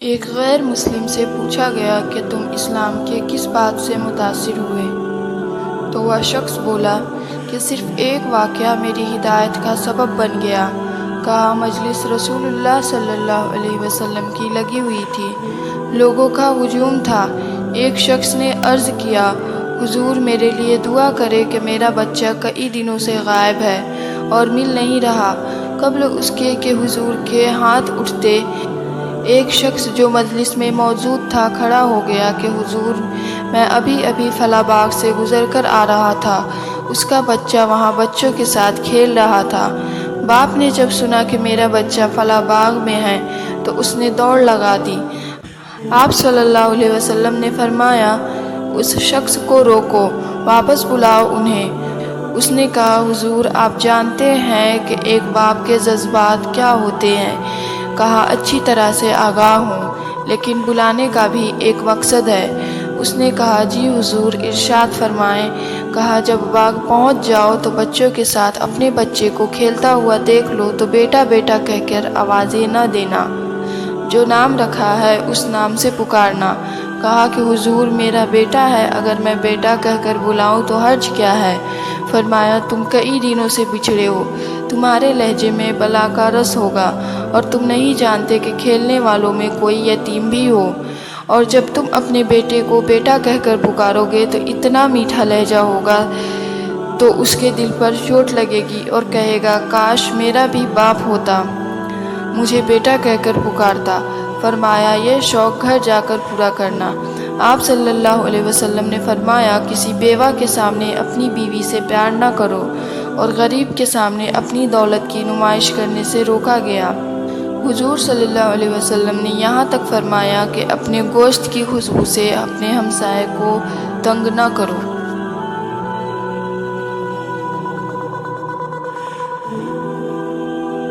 ایک غیر مسلم سے پوچھا گیا کہ تم اسلام کے کس بات سے متاثر ہوئے؟ تو وہ شخص بولا کہ صرف ایک واقعہ میری ہدایت کا سبب بن گیا۔ کہا مجلس رسول اللہ صلی اللہ علیہ وسلم کی لگی ہوئی تھی، لوگوں کا ہجوم تھا۔ ایک شخص نے عرض کیا، حضور میرے لیے دعا کرے کہ میرا بچہ کئی دنوں سے غائب ہے اور مل نہیں رہا۔ قبل اس کے کہ حضور کے ہاتھ اٹھتے، ایک شخص جو مجلس میں موجود تھا کھڑا ہو گیا کہ حضور میں ابھی فلاں باغ سے گزر کر آ رہا تھا، اس کا بچہ وہاں بچوں کے ساتھ کھیل رہا تھا۔ باپ نے جب سنا کہ میرا بچہ فلاں باغ میں ہے تو اس نے دوڑ لگا دی۔ آپ صلی اللہ علیہ وسلم نے فرمایا، اس شخص کو روکو، واپس بلاؤ انہیں۔ اس نے کہا، حضور آپ جانتے ہیں کہ ایک باپ کے جذبات کیا ہوتے ہیں؟ کہا، اچھی طرح سے آگاہ ہوں، لیکن بلانے کا بھی ایک مقصد ہے۔ اس نے کہا، جی حضور ارشاد فرمائیں۔ کہا، جب باغ پہنچ جاؤ تو بچوں کے ساتھ اپنے بچے کو کھیلتا ہوا دیکھ لو تو بیٹا بیٹا کہہ کر آوازیں نہ دینا، جو نام رکھا ہے اس نام سے پکارنا۔ کہا کہ حضور میرا بیٹا ہے، اگر میں بیٹا کہہ کر بلاؤں تو حرج کیا ہے؟ فرمایا، تم کئی دنوں سے بچھڑے ہو، تمہارے لہجے میں بلا کا رس ہوگا اور تم نہیں جانتے کہ کھیلنے والوں میں کوئی یتیم بھی ہو، اور جب تم اپنے بیٹے کو بیٹا کہہ کر پکارو گے تو اتنا میٹھا لہجہ ہوگا تو اس کے دل پر چوٹ لگے گی اور کہے گا، کاش میرا بھی باپ ہوتا، مجھے بیٹا کہہ کر پکارتا۔ فرمایا، یہ شوق گھر جا کر پورا کرنا۔ آپ صلی اللہ علیہ وسلم نے فرمایا، کسی بیوہ کے سامنے اپنی بیوی سے پیار نہ کرو، اور غریب کے سامنے اپنی دولت کی نمائش کرنے سے روکا گیا۔ حضور صلی اللہ علیہ وسلم نے یہاں تک فرمایا کہ اپنے گوشت کی خوشبو سے اپنے ہمسائے کو تنگ نہ کرو۔